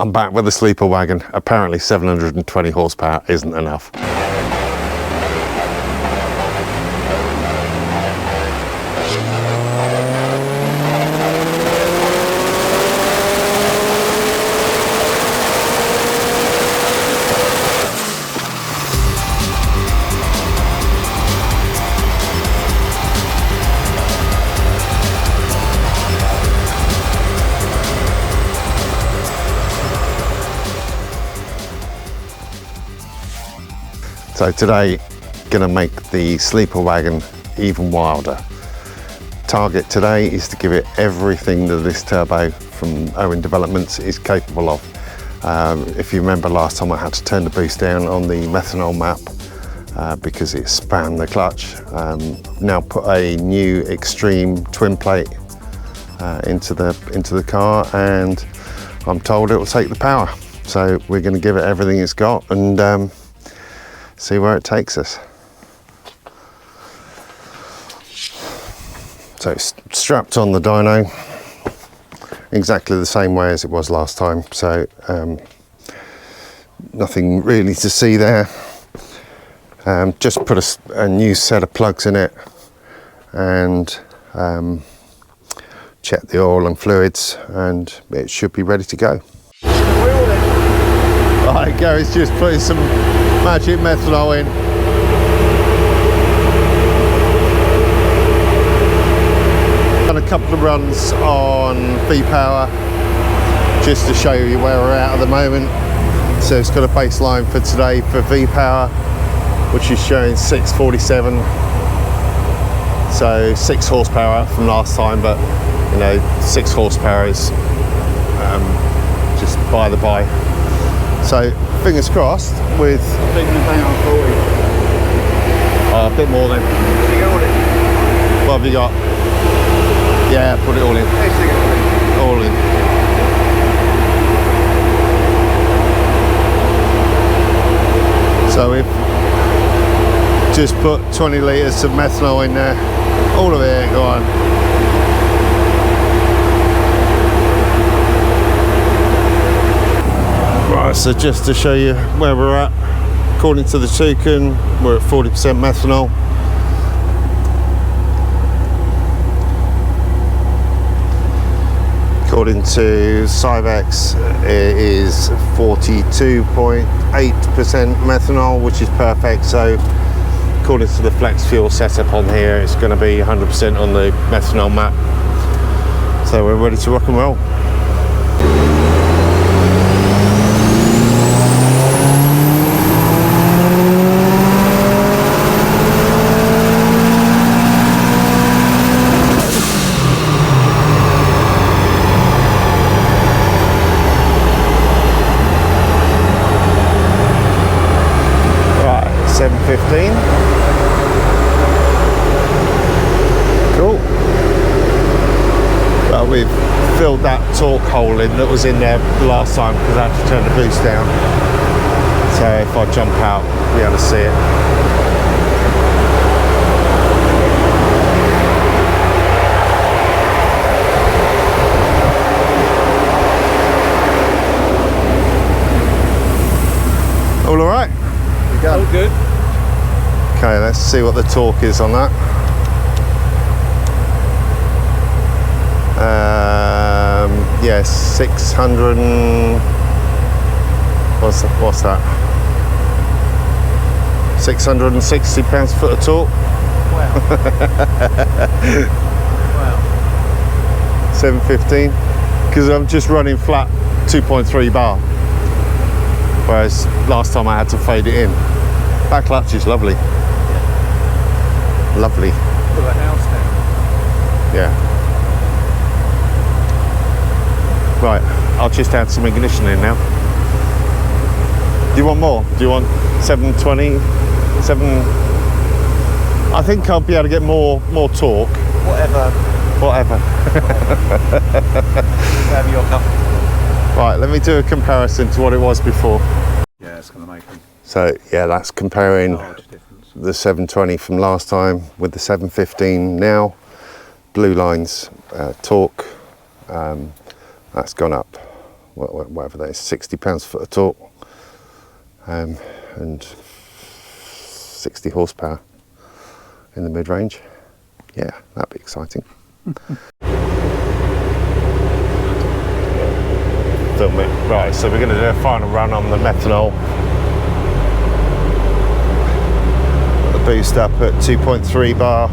I'm back with the Sleeper Wagon. Apparently 720 horsepower isn't enough. So today, gonna make the Sleeper Wagon even wilder. Target today is to give it everything that this turbo from Owen Developments is capable of. If you remember last time, I had to turn the boost down on the methanol map because it spammed the clutch. Now put a new extreme twin plate into the car, and I'm told it will take the power. So we're going to give it everything it's got and see where it takes us. So it's strapped on the dyno exactly the same way as it was last time, so nothing really to see there. Just put a new set of plugs in it and check the oil and fluids, and it should be ready to go. Right, Gary's just putting some magic methanol in. Done a couple of runs on V-Power just to show you where we're at the moment. So it's got a baseline for today for V-Power, which is showing 647. So 6 horsepower from last time, but you know, 6 horsepower is just by the by. So fingers crossed with a bit more then. What have you got? Yeah, put it all in. All in. So we've just put 20 litres of methanol in there. All of it, go on. Right, so just to show you where we're at, according to the toucan, we're at 40% methanol. According to Syvecs, it is 42.8% methanol, which is perfect. So according to the flex fuel setup on here, it's going to be 100% on the methanol map. So we're ready to rock and roll. Cool. Well, we've filled that torque hole in that was in there last time because I had to turn the boost down. So if I jump out, you'll be able to see it. All right? All good. Okay, let's see what the torque is on that. Yes, 600 and... What's that? 660 pounds-foot of torque. Wow. Wow. 715. Because I'm just running flat 2.3 bar. Whereas last time I had to fade it in. That clutch is lovely. Lovely. Put a house down. Yeah. Right, I'll just add some ignition in now. Do you want more? Do you want 720? 7? I think I'll be able to get more torque. Whatever. Whatever you're comfortable. Right, let me do a comparison to what it was before. Yeah, it's going to make a So yeah, that's comparing large difference. the 720 from last time with the 715 now. Blue lines torque, that's gone up whatever that is, 60 pounds-foot of torque, and 60 horsepower in the mid-range. Yeah, that'd be exciting. Film it. Right, so we're going to do a final run on the methanol. Got the boost up at 2.3 bar.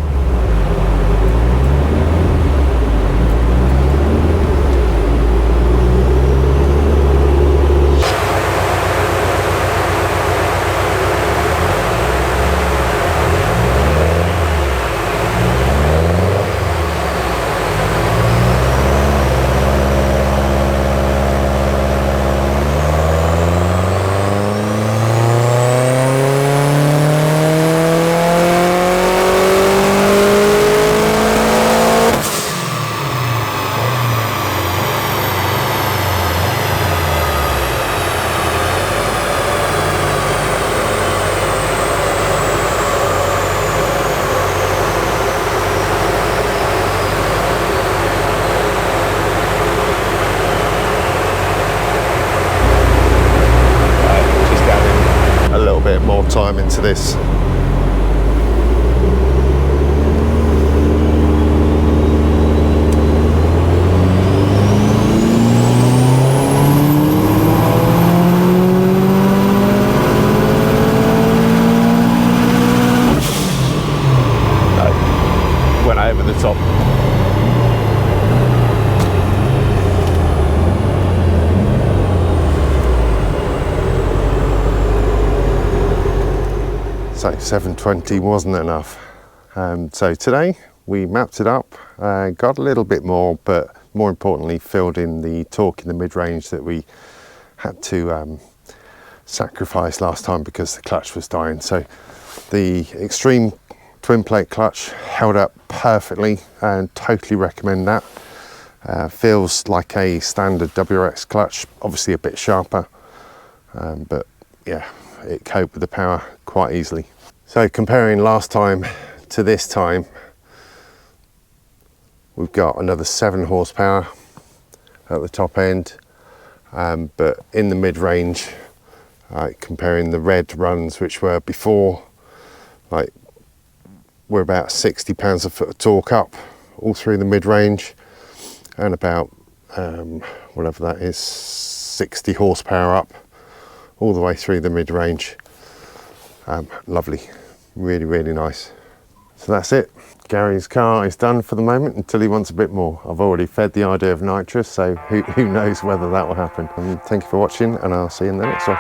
Time into this. Went over the top. So 720 wasn't enough. So today we mapped it up, got a little bit more, but more importantly filled in the torque in the mid-range that we had to sacrifice last time because the clutch was dying. So the Extreme twin plate clutch held up perfectly and totally recommend that. Feels like a standard WRX clutch, obviously a bit sharper, but yeah, it coped with the power quite easily. So comparing last time to this time, we've got another 7 horsepower at the top end, but in the mid-range, comparing the red runs which were before, like we're about 60 pounds-a-foot of torque up all through the mid-range, and about whatever that is, 60 horsepower up all the way through the mid-range. Lovely, really nice. So that's it. Gary's car is done for the moment until he wants a bit more. I've already fed the idea of nitrous, so who knows whether that will happen. Thank you for watching, and I'll see you in the next one.